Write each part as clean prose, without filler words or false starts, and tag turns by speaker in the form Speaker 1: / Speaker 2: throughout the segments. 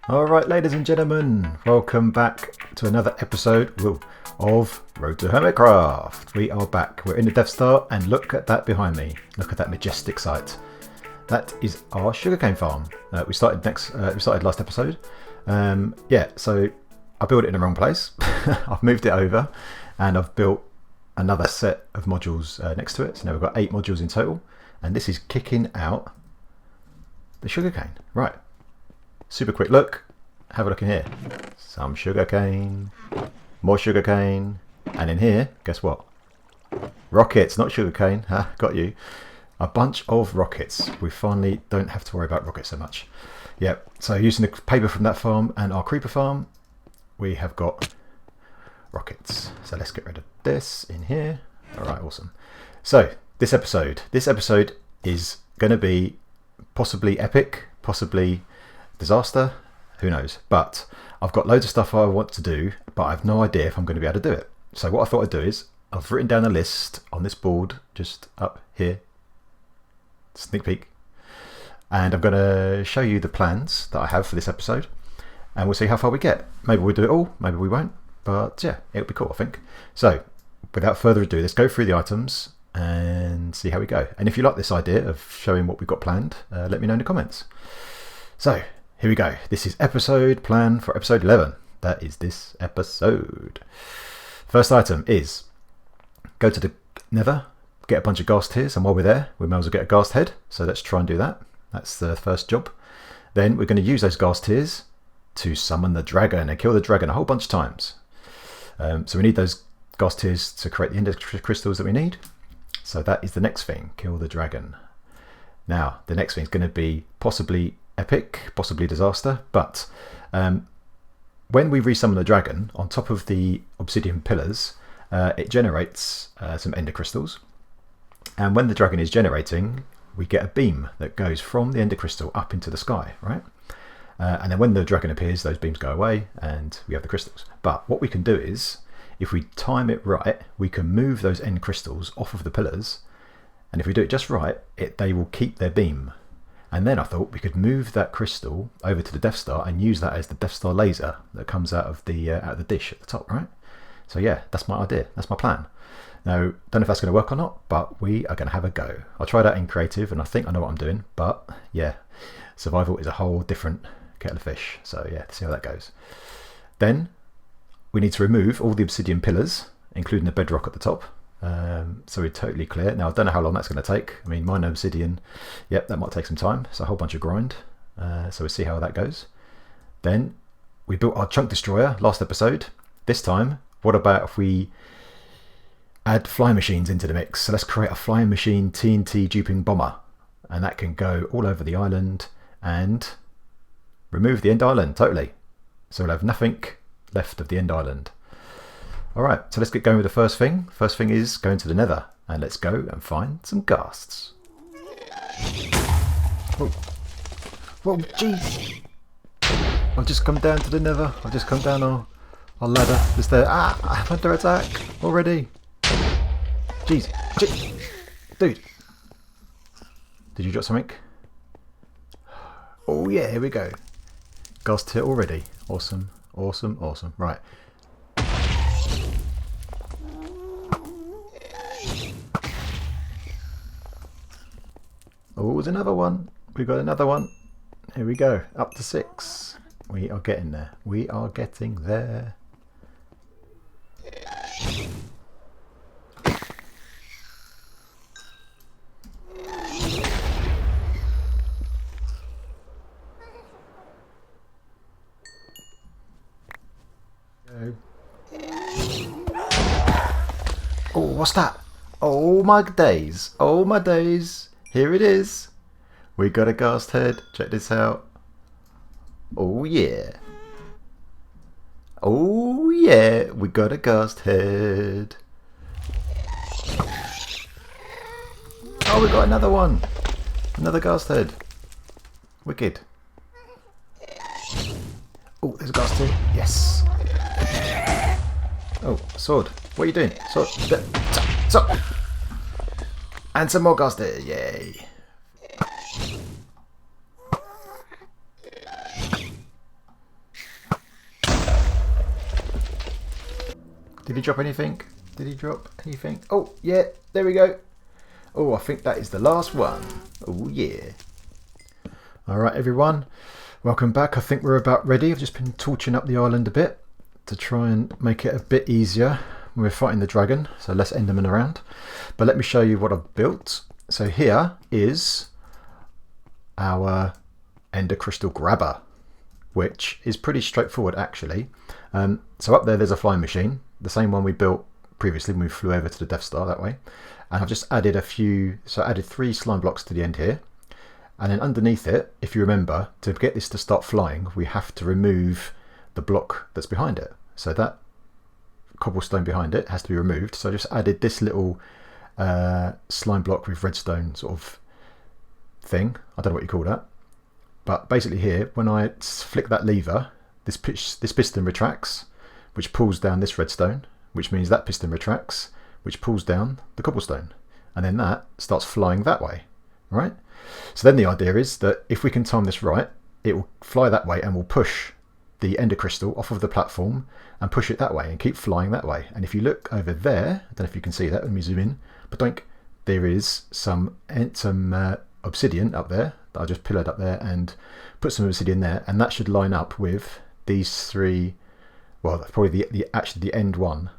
Speaker 1: Alright, ladies and gentlemen, welcome back to another episode of Road to HermitCraft. We are back, we're in the Death Star, and look at that behind me. Look at that majestic sight. That is our sugarcane farm. We started last episode. So I built it in the wrong place. I've moved it over, and I've built another set of modules next to it. So now we've got 8 modules in total, and this is kicking out the sugarcane. Right. Super quick look. Have a look in here. Some sugarcane, more sugarcane, and in here, guess what? Rockets, not sugarcane. Got you. A bunch of rockets. We finally don't have to worry about rockets so much. Yep. So using the paper from that farm and our creeper farm, we have got rockets. So let's get rid of this in here. All right, awesome. So this episode is going to be possibly epic, possibly disaster, who knows, but I've got loads of stuff I want to do, but I've no idea if I'm going to be able to do it. So what I thought I'd do is I've written down a list on this board just up here, sneak peek, and I'm going to show you the plans that I have for this episode, and we'll see how far we get. Maybe we'll do it all, maybe we won't, but yeah, it'll be cool, I think. So without further ado, let's go through the items and see how we go. And if you like this idea of showing what we've got planned, let me know in the comments. So here we go. This is plan for episode 11. That is this episode. First item is go to the Nether, get a bunch of ghast tears, and while we're there, we may as well get a ghast head. So let's try and do that. That's the first job. Then we're going to use those ghast tears to summon the dragon and kill the dragon a whole bunch of times. So we need those ghast tears to create the ender crystals that we need. So that is the next thing, kill the dragon. Now, the next thing is going to be possibly epic, possibly disaster, but when we resummon the dragon, on top of the obsidian pillars, it generates some ender crystals. And when the dragon is generating, we get a beam that goes from the ender crystal up into the sky, right? And then when the dragon appears, those beams go away and we have the crystals. But what we can do is, if we time it right, we can move those end crystals off of the pillars, and if we do it just right, they will keep their beam. And then I thought we could move that crystal over to the Death Star and use that as the Death Star laser that comes out of the dish at the top, right? So yeah, that's my idea. That's my plan. Now, don't know if that's going to work or not, but we are going to have a go. I'll try that in creative, and I think I know what I'm doing. But yeah, survival is a whole different kettle of fish. So yeah, let's see how that goes. Then we need to remove all the obsidian pillars, including the bedrock at the top. So we're totally clear. Now I don't know how long that's going to take. I mean, mine obsidian, yep, that might take some time. So a whole bunch of grind. So we'll see how that goes. Then we built our chunk destroyer last episode. This time, what about if we add flying machines into the mix? So let's create a flying machine TNT duping bomber, and that can go all over the island and remove the end island totally. So we'll have nothing left of the end island. Alright, so let's get going with the first thing. First thing is going to the Nether, and let's go and find some ghasts. Whoa, whoa, jeez! I've just come down to the Nether. I've just come down our ladder. Just there. I'm under attack already. Jeez, dude. Did you drop something? Oh yeah, here we go. Ghast hit already. Awesome, awesome, awesome. Right. Oh, there's another one. We got another one. Here we go. Up to 6. We are getting there. We are getting there. Go. Oh, what's that? Oh my days. Oh my days. Here it is. We got a ghast head. Check this out. Oh yeah. Oh yeah. We got a ghast head. Oh, we got another one. Another ghast head. Wicked. Oh, there's a ghast head. Yes. Oh, sword. What are you doing? Sword. Stop. And some more ghast head. Yay. Did he drop anything? Did he drop anything? Oh, yeah, there we go. Oh, I think that is the last one. Oh, yeah. Alright, everyone. Welcome back. I think we're about ready. I've just been torching up the island a bit to try and make it a bit easier when we're fighting the dragon. So less Enderman around. But let me show you what I've built. So here is our Ender Crystal Grabber, which is pretty straightforward actually. So up there's a flying machine, the same one we built previously when we flew over to the Death Star that way. And I've just added a few, so I added 3 slime blocks to the end here. And then underneath it, if you remember, to get this to start flying, we have to remove the block that's behind it. So that cobblestone behind it has to be removed. So I just added this little slime block with redstone sort of thing. I don't know what you call that. But basically here, when I flick that lever, this piston retracts, which pulls down this redstone, which means that piston retracts, which pulls down the cobblestone. And then that starts flying that way, right? So then the idea is that if we can time this right, it will fly that way and will push the Ender Crystal off of the platform and push it that way and keep flying that way. And if you look over there, I don't know if you can see that, let me zoom in, but there is some obsidian up there that I just pillared up there and put some obsidian there, and that should line up with these 3, well, probably actually the end one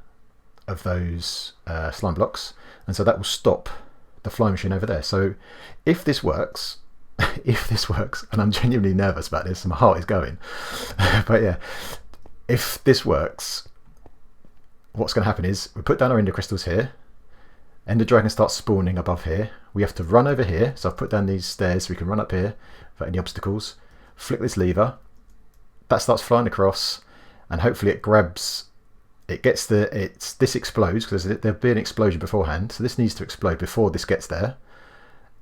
Speaker 1: of those slime blocks, and so that will stop the flying machine over there. So if this works, and I'm genuinely nervous about this, my heart is going, but yeah, if this works, what's going to happen is we put down our Ender crystals here, Ender Dragon starts spawning above here, we have to run over here, so I've put down these stairs so we can run up here for any obstacles, flick this lever, that starts flying across, and hopefully it grabs, this explodes, because there'll be an explosion beforehand, so this needs to explode before this gets there,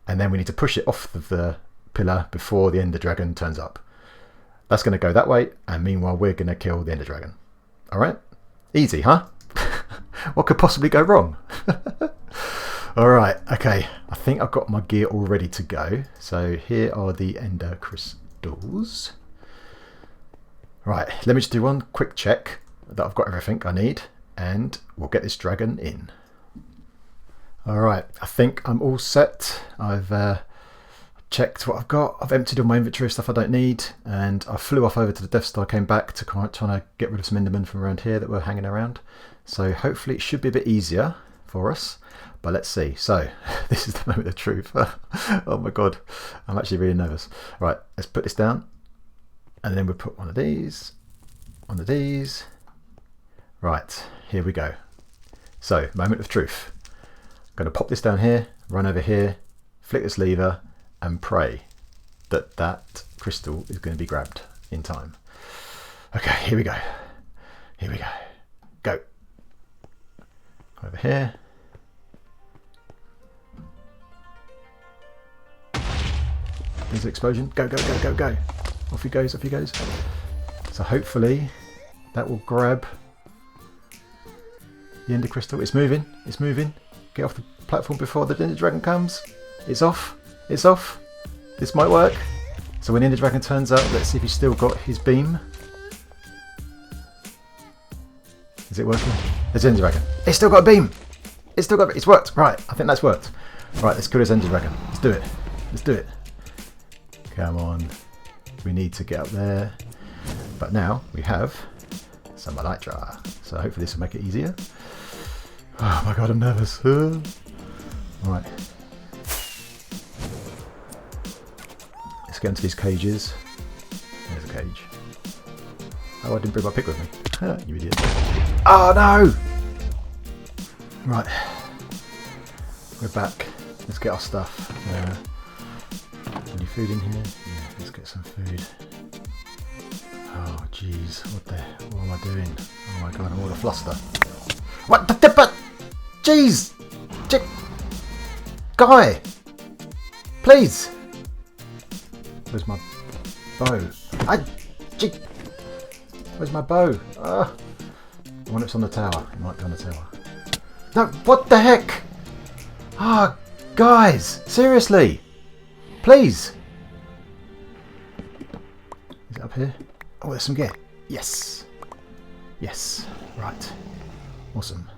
Speaker 1: and then we need to push it off of the pillar before the Ender Dragon turns up. That's going to go that way, and meanwhile we're going to kill the Ender Dragon. Alright? Easy, huh? What could possibly go wrong? Alright, okay, I think I've got my gear all ready to go. So here are the Ender crystals. Right, let me just do one quick check that I've got everything I need, and we'll get this dragon in. Alright, I think I'm all set. I've checked what I've got. I've emptied all my inventory of stuff I don't need, and I flew off over to the Death Star, came back to trying to get rid of some Endermen from around here that were hanging around. So hopefully it should be a bit easier for us, but let's see. So this is the moment of truth. Oh my god, I'm actually really nervous. Right, let's put this down, and then we'll put one of these. Right, here we go. So, moment of truth. I'm going to pop this down here, run over here, flick this lever, and pray that that crystal is going to be grabbed in time. Okay, here we go. Here we go. Go. Over here. There's an explosion. Go, go, go, go, go. Off he goes, off he goes. So hopefully that will grab the Ender Crystal. It's moving, it's moving. Get off the platform before the Ender Dragon comes. It's off, it's off. This might work. So when the Ender Dragon turns up, let's see if he's still got his beam. Is it working? There's Ender Dragon. It's still got a beam. It's worked. Right, I think that's worked. Right, let's kill this Ender Dragon. Let's do it. Let's do it. Come on. We need to get up there. But now we have some elytra. So hopefully this will make it easier. Oh my god, I'm nervous. Right. Let's get into these cages. There's a cage. Oh, I didn't bring my pick with me. You idiot. Oh no! Right. We're back. Let's get our stuff. Any food in here? Yeah, let's get some food. Oh jeez, what am I doing? Oh my god, I'm all a fluster. What the but jeez! Guy! Please! Where's my bow? Where's my bow? I wonder if it's on the tower. It might be on the tower. No, what the heck? Ah, guys! Seriously! Please! Is it up here? Oh, there's some gear. Yes! Yes. Right. Awesome.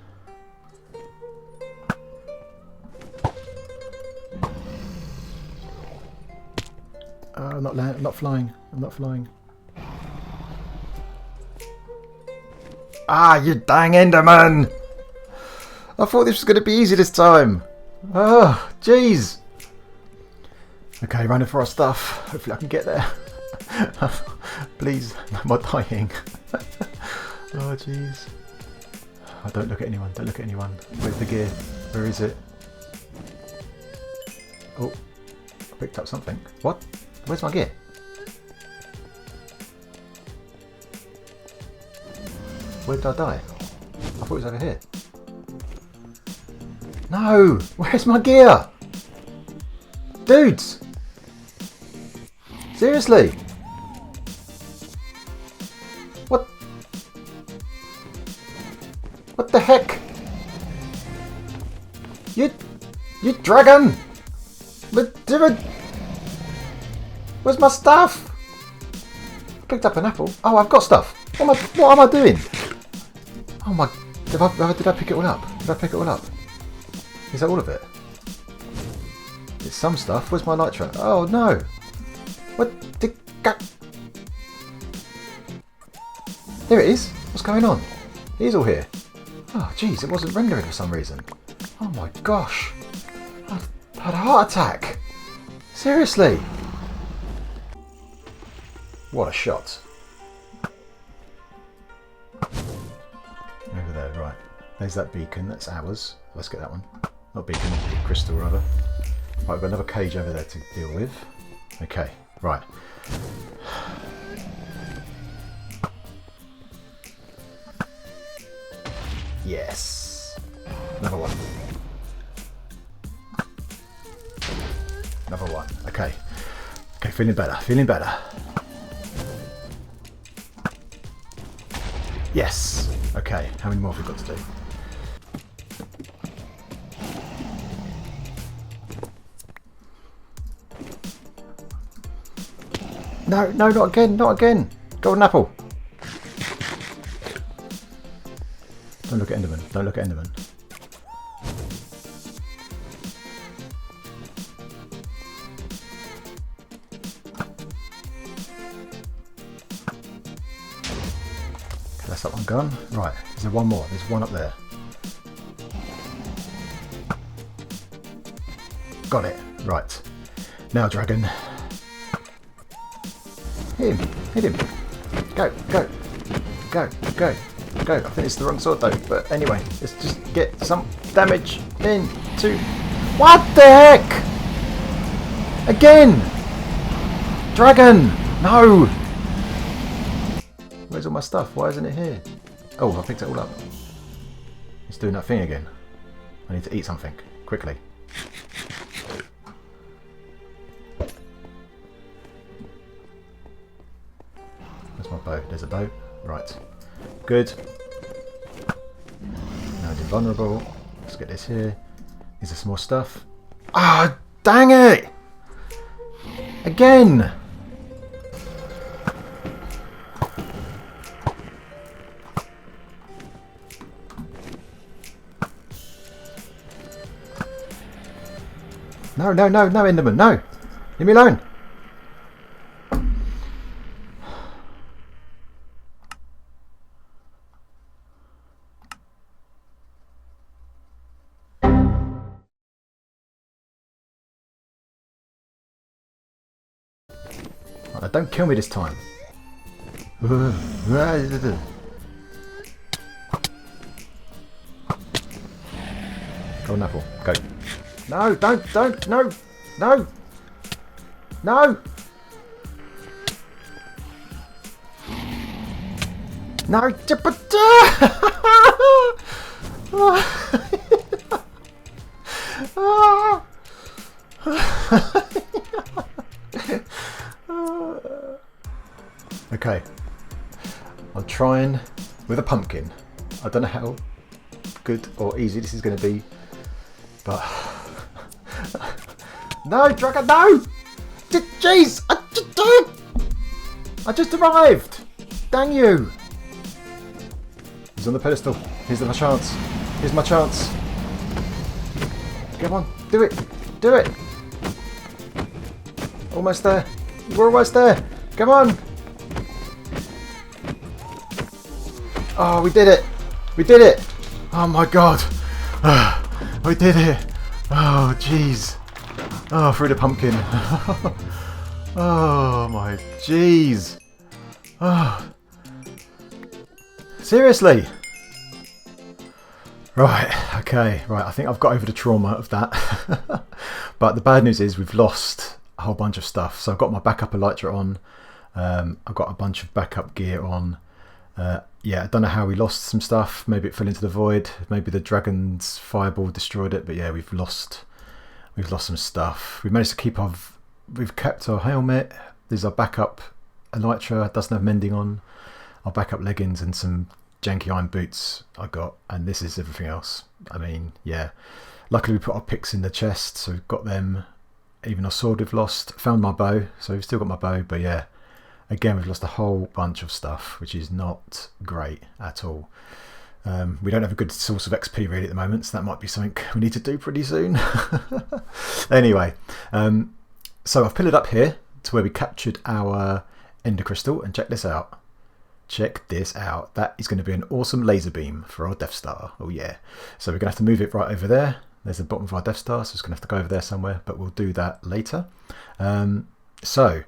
Speaker 1: I'm not flying. I'm not flying. Ah, you dang Enderman! I thought this was going to be easy this time. Oh, jeez. Okay, running for our stuff. Hopefully I can get there. Please, am I dying? Oh, jeez. Oh, don't look at anyone. Don't look at anyone. Where's the gear? Where is it? Oh, I picked up something. What? Where's my gear? Where did I die? I thought it was over here. No! Where's my gear? Dudes! Seriously? What? What the heck? You dragon! Where's my stuff? I picked up an apple. Oh, I've got stuff. What am I doing? Oh my! Did I pick it all up? Did I pick it all up? Is that all of it? It's some stuff. Where's my nitro? Oh no! What? There it is. What's going on? It is all here. Oh jeez, it wasn't rendering for some reason. Oh my gosh! I had a heart attack. Seriously? What a shot. Over there, right. There's that beacon. That's ours. Let's get that one. Not beacon, crystal rather. Right, we've got another cage over there to deal with. Okay, right. Yes. Another one. Another one. Okay. Okay, feeling better. Feeling better. Yes. Okay, how many more have we got to do? No, no, not again, not again. Golden apple. Don't look at Enderman. Don't look at Enderman. Okay, that's that one gone. Right, is there one more? There's one up there. Got it. Right. Now, dragon. Hit him. Hit him. Go, go, go, go. Go. I think it's the wrong sword though, but anyway, let's just get some damage into... What the heck? Again! Dragon! No! Where's all my stuff? Why isn't it here? Oh, I picked it all up. It's doing that thing again. I need to eat something. Quickly. Where's my bow? There's a bow. Right. Good. Now it's invulnerable. Let's get this here. Is there some more stuff? Ah, dang it! Again! No, no, no, no, Enderman, no! Leave me alone! Right, don't kill me this time. Golden apple, go. No, don't, no, no, no. No, okay, I'm trying with a pumpkin. I don't know how good or easy this is going to be, but no, dragon, no! Jeez, I just arrived. Dang you! He's on the pedestal. Here's my chance. Here's my chance. Come on, do it. Do it. Almost there. We're almost there. Come on. Oh, we did it. We did it. Oh my god. We did it. Oh, jeez. Oh, through the pumpkin. Oh my jeez. Oh. Seriously? Right, okay, right, I think I've got over the trauma of that. But the bad news is we've lost a whole bunch of stuff. So I've got my backup elytra on. I've got a bunch of backup gear on. Yeah, I don't know how we lost some stuff. Maybe it fell into the void. Maybe the dragon's fireball destroyed it. But yeah, we've lost some stuff. We managed to keep we've kept our helmet. There's our backup elytra. Doesn't have mending on. Our backup leggings and some janky iron boots I got, and this is everything else. I mean, yeah. Luckily we put our picks in the chest, so we've got them. Even our sword we've lost. Found my bow, so we've still got my bow, but yeah. Again, we've lost a whole bunch of stuff, which is not great at all. We don't have a good source of XP really at the moment, so that might be something we need to do pretty soon. Anyway, so I've pillared up here to where we captured our ender crystal, and check this out. Check this out. That is going to be an awesome laser beam for our Death Star. Oh yeah. So we're going to have to move it right over there. There's the bottom of our Death Star, so it's going to have to go over there somewhere, but we'll do that later. So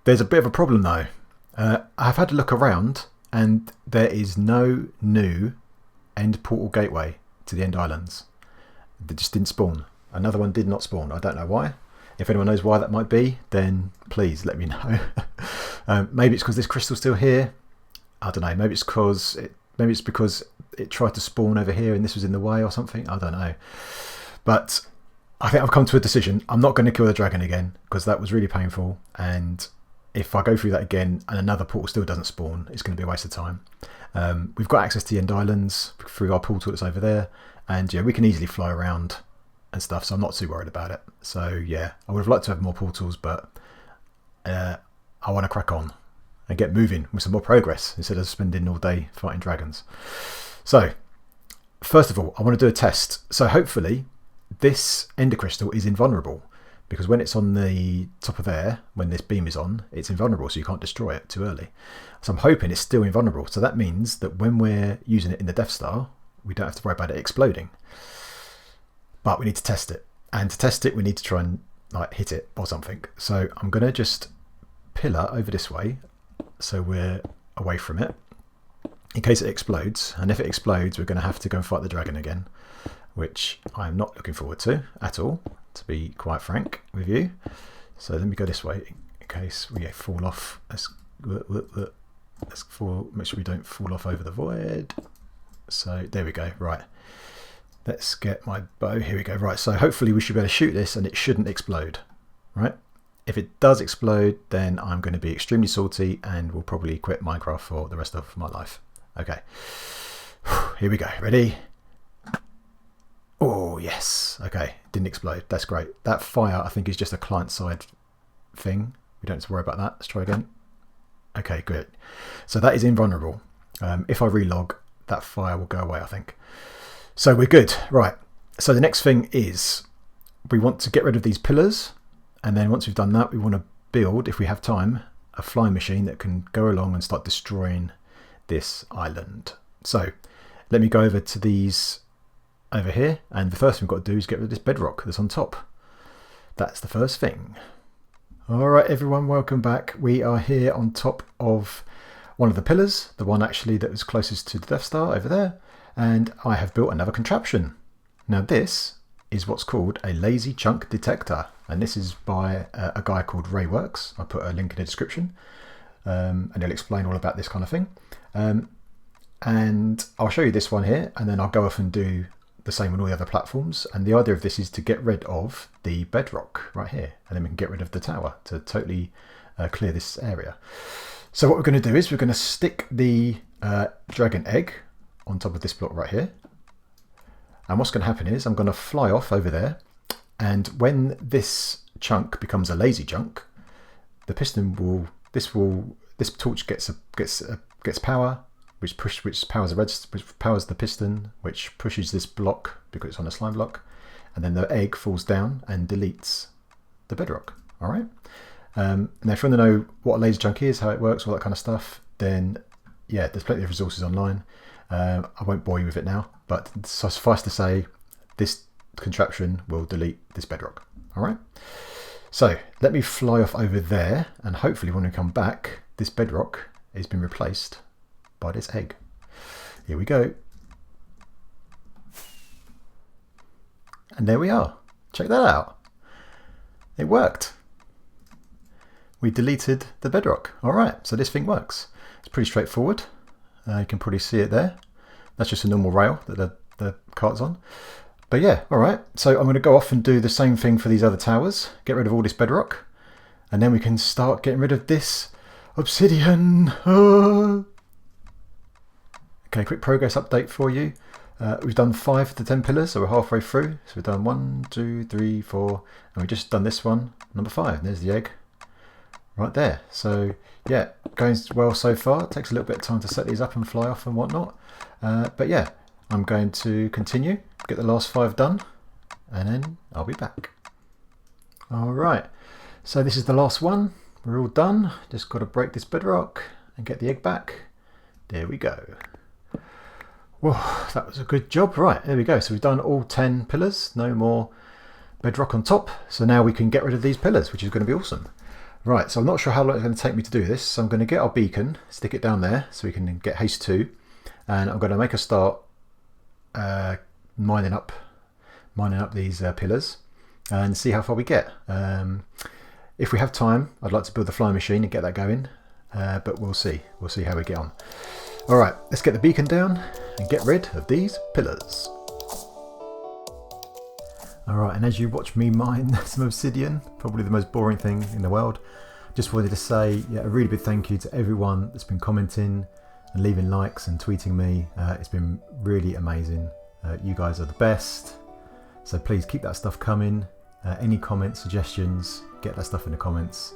Speaker 1: there's a bit of a problem though. I've had a look around and there is no new end portal gateway to the End Islands. They just didn't spawn. Another one did not spawn. I don't know why. If anyone knows why that might be, then please let me know. Maybe it's because this crystal's still here. I don't know. Maybe it's because it tried to spawn over here and this was in the way or something. I don't know. But I think I've come to a decision. I'm not going to kill the dragon again because that was really painful. And if I go through that again and another portal still doesn't spawn, it's going to be a waste of time. We've got access to the End Islands through our portal that's over there. And yeah, we can easily fly around and stuff, so I'm not too worried about it. So yeah, I would have liked to have more portals, but I want to crack on and get moving with some more progress instead of spending all day fighting dragons. So first of all, I want to do a test. So hopefully this ender crystal is invulnerable, because when it's on the top of there, when this beam is on, it's invulnerable, so you can't destroy it too early. So I'm hoping it's still invulnerable. So that means that when we're using it in the Death Star, we don't have to worry about it exploding. But we need to test it. And to test it, we need to try and like hit it or something. So I'm going to just pillar over this way so we're away from it in case it explodes. And if it explodes, we're going to have to go and fight the dragon again, which I'm not looking forward to at all, to be quite frank with you. So let me go this way in case we fall off. Let's make sure we don't fall off over the void. So there we go. Right. Let's get my bow. Here we go. Right, so hopefully we should be able to shoot this and it shouldn't explode. Right? If it does explode, then I'm going to be extremely salty and will probably quit Minecraft for the rest of my life. Okay. Here we go. Ready? Oh, yes. Okay. Didn't explode. That's great. That fire, I think, is just a client-side thing. We don't have to worry about that. Let's try again. Okay, good. So that is invulnerable. If I relog, that fire will go away, I think. So we're good. Right. So the next thing is we want to get rid of these pillars. And then once we've done that, we want to build, if we have time, a flying machine that can go along and start destroying this island. So let me go over to these over here. And the first thing we've got to do is get rid of this bedrock that's on top. That's the first thing. All right, everyone, welcome back. We are here on top of one of the pillars, the one actually that was closest to the Death Star over there. And I have built another contraption. Now this is what's called a lazy chunk detector. And this is by a guy called Rayworks. I'll put a link in the description. And he'll explain all about this kind of thing. And I'll show you this one here. And then I'll go off and do the same on all the other platforms. And the idea of this is to get rid of the bedrock right here. And then we can get rid of the tower to totally clear this area. So what we're going to do is we're going to stick the dragon egg on top of this block right here. And what's going to happen is I'm going to fly off over there, and when this chunk becomes a lazy chunk, the piston will this torch gets power, which powers the piston, which pushes this block because it's on a slime block, and then the egg falls down and deletes the bedrock. All right. Now, if you want to know what a laser chunk is, how it works, all that kind of stuff, then yeah, there's plenty of resources online. I won't bore you with it now, but suffice to say, this contraption will delete this bedrock. All right. So let me fly off over there, and hopefully when we come back, this bedrock has been replaced by this egg. Here we go. And there we are. Check that out. It worked. We deleted the bedrock. All right, so this thing works. It's pretty straightforward. You can probably see it there. That's just a normal rail that the cart's on. But yeah, all right. So I'm going to go off and do the same thing for these other towers. Get rid of all this bedrock. And then we can start getting rid of this obsidian. Oh. Okay, quick progress update for you. We've done 5 of the 10 pillars, so we're halfway through. So we've done 1, 2, 3, 4, and we've just done this one, number 5. There's the egg right there. So yeah, going well so far. It takes a little bit of time to set these up and fly off and whatnot. But yeah, I'm going to continue, get the last 5 done, and then I'll be back. All right, so this is the last one. We're all done. Just got to break this bedrock and get the egg back. There we go. Whoa, that was a good job. Right, there we go. So we've done all 10 pillars. No more bedrock on top. So now we can get rid of these pillars, which is going to be awesome. Right, so I'm not sure how long it's going to take me to do this. So I'm going to get our beacon, stick it down there so we can get haste 2. And I'm going to make a start mining up these pillars and see how far we get. If we have time, I'd like to build the flying machine and get that going. But we'll see. We'll see how we get on. All right, let's get the beacon down and get rid of these pillars. All right, and as you watch me mine some obsidian, probably the most boring thing in the world, just wanted to say a really big thank you to everyone that's been commenting and leaving likes and tweeting me. It's been really amazing. You guys are the best. So please keep that stuff coming. Any comments, suggestions, get that stuff in the comments.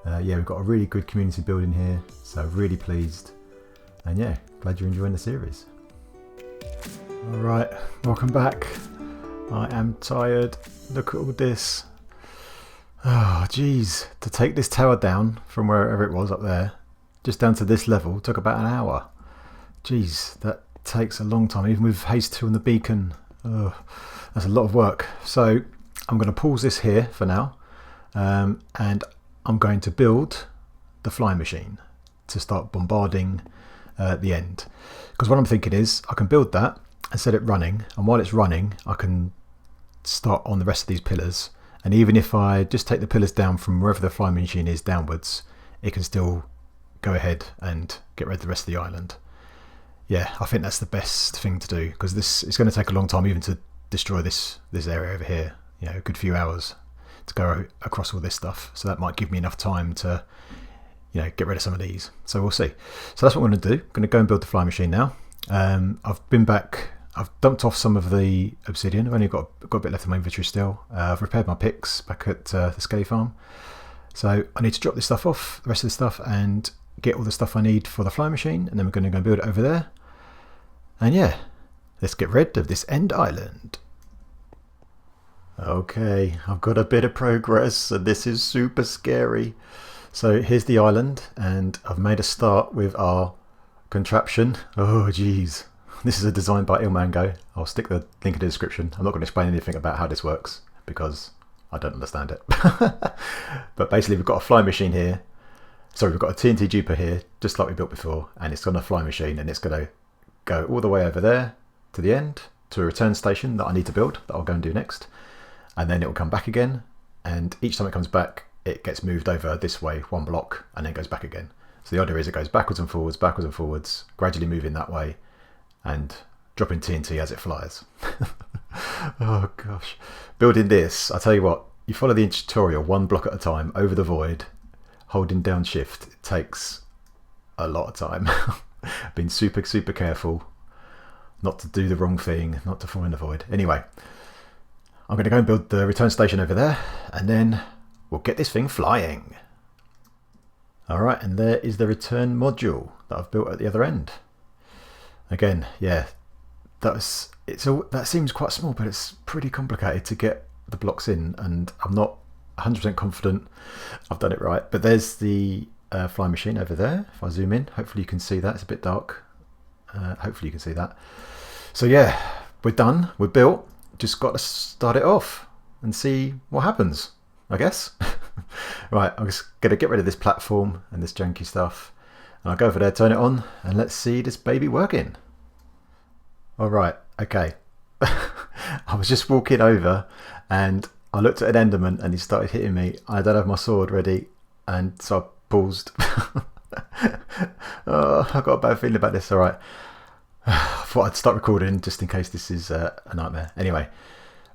Speaker 1: Yeah, we've got a really good community building here, so really pleased. And yeah, glad you're enjoying the series. All right, welcome back. I am tired. Look at all this. Oh, geez. To take this tower down from wherever it was up there, just down to this level, took about an hour. Geez, that takes a long time, even with haste 2 on the beacon. Oh, that's a lot of work. So I'm going to pause this here for now, and I'm going to build the flying machine to start bombarding the end. Because what I'm thinking is I can build that and set it running, and while it's running I can start on the rest of these pillars, and even if I just take the pillars down from wherever the flying machine is downwards, it can still go ahead and get rid of the rest of the island. Yeah, I think that's the best thing to do, because it's going to take a long time even to destroy this area over here. You know, a good few hours to go across all this stuff, so that might give me enough time to, you know, get rid of some of these. So we'll see. So that's what I'm going to do. I'm going to go and build the flying machine now. I've been back. I've dumped off some of the obsidian. I've only got a bit left in my inventory still. I've repaired my picks back at the Skelly farm. So I need to drop this stuff off, the rest of the stuff, and get all the stuff I need for the flying machine, and then we're going to go and build it over there. And yeah, let's get rid of this end island. Okay, I've got a bit of progress, and this is super scary. So here's the island, and I've made a start with our contraption. Oh geez, this is a design by Ilmango. I'll stick the link in the description. I'm not going to explain anything about how this works because I don't understand it. But basically we've got a flying machine here. Sorry, we've got a TNT duper here, just like we built before, and it's got a flying machine, and it's going to go all the way over there to the end, to a return station that I need to build, that I'll go and do next. And then it will come back again, and each time it comes back, it gets moved over this way, 1 block, and then goes back again. So the idea is it goes backwards and forwards, gradually moving that way, and dropping TNT as it flies. Oh gosh. Building this, I tell you what, you follow the tutorial 1 block at a time, over the void, holding down shift. It takes a lot of time. Been super careful not to do the wrong thing, not to fall in the void. Anyway, I'm going to go and build the return station over there, and then we'll get this thing flying. Alright, and there is the return module that I've built at the other end. Again, yeah, that seems quite small, but it's pretty complicated to get the blocks in, and I'm not 100% confident I've done it right. But there's the flying machine over there. If I zoom in, hopefully you can see that. It's a bit dark. Hopefully you can see that. So yeah, we're done. We're built. Just got to start it off and see what happens, I guess. Right, I'm just going to get rid of this platform and this janky stuff. And I'll go over there, turn it on, and let's see this baby working. All right, okay. I was just walking over and I looked at an Enderman and he started hitting me. I don't have my sword ready, and so I paused. Oh, I've got a bad feeling about this. All right. I thought I'd start recording just in case this is a nightmare. Anyway,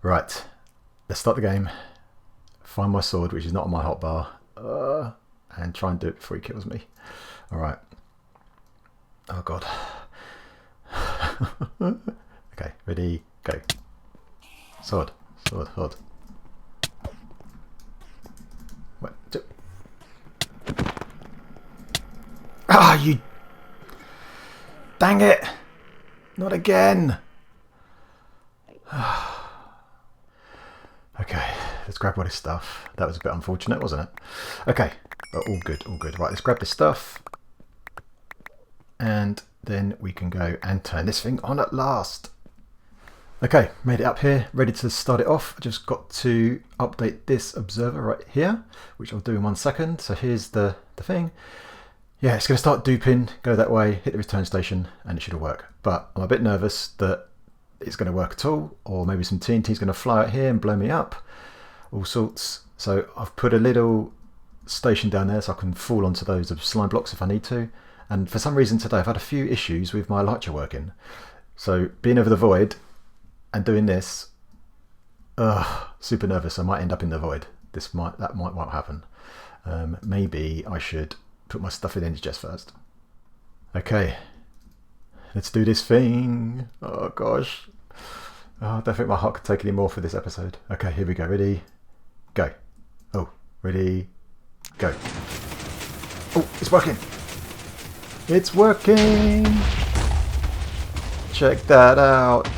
Speaker 1: right. Let's start the game. Find my sword, which is not on my hotbar, and try and do it before he kills me. All right. Oh, God. Okay, ready, go. Sword, sword, sword. What? Ah, you... Dang it! Not again! Okay, let's grab all this stuff. That was a bit unfortunate, wasn't it? Okay, all good, all good. Right, let's grab this stuff. And then we can go and turn this thing on at last. Okay, made it up here, ready to start it off. I just got to update this observer right here, which I'll do in 1 second. So here's the thing. Yeah, it's going to start duping, go that way, hit the return station, and it should all work. But I'm a bit nervous that it's going to work at all, or maybe some TNT is going to fly out here and blow me up, all sorts. So I've put a little station down there so I can fall onto those slime blocks if I need to. And for some reason today I've had a few issues with my elytra working. So being over the void and doing this, super nervous. I might end up in the void. That might happen. Maybe I should put my stuff in Indigest first. Okay, let's do this thing. Oh gosh. Oh, I don't think my heart could take any more for this episode. Okay, here we go. Ready, go. Oh, ready, go. Oh, it's working. It's working. Check that out.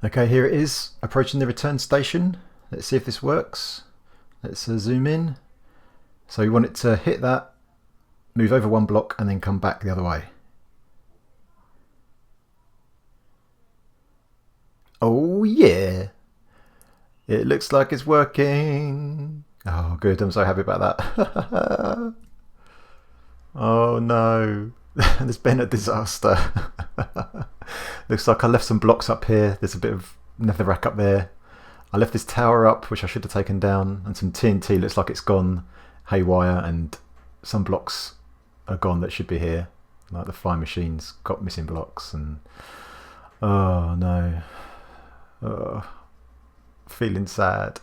Speaker 1: Okay, here it is, approaching the return station. Let's see if this works. Let's zoom in. So we want it to hit that, move over 1 block, and then come back the other way. Oh yeah! It looks like it's working. Oh good, I'm so happy about that. Oh no, there's been a disaster. Looks like I left some blocks up here. There's a bit of netherrack up there. I left this tower up, which I should have taken down, and some TNT looks like it's gone haywire, and some blocks are gone that should be here. Like the flying machine's got missing blocks, and oh no. Oh, feeling sad.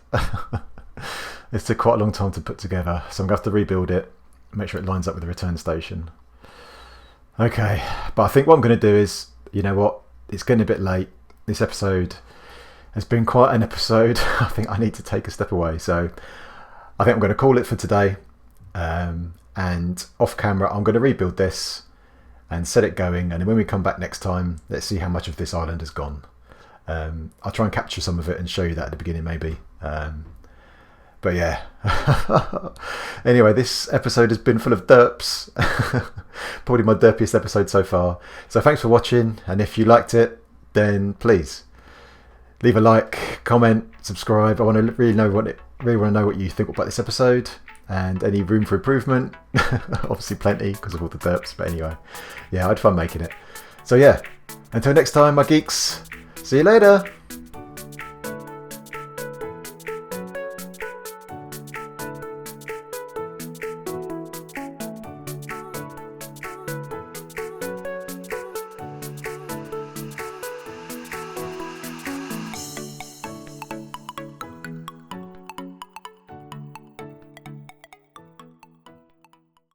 Speaker 1: It took quite a long time to put together, so I'm going to have to rebuild it, make sure it lines up with the return station. Okay, but I think what I'm going to do is, you know what, it's getting a bit late. This episode has been quite an episode. I think I need to take a step away, so I think I'm going to call it for today. And off camera, I'm going to rebuild this and set it going, and then when we come back next time, let's see how much of this island has gone. I'll try and capture some of it and show you that at the beginning maybe. But yeah. Anyway, this episode has been full of derps. Probably my derpiest episode so far. So thanks for watching, and if you liked it, then please leave a like, comment, subscribe. I want to really want to know what you think about this episode and any room for improvement. Obviously plenty because of all the derps, but anyway, yeah, I had fun making it. So yeah, until next time, my geeks. See you later.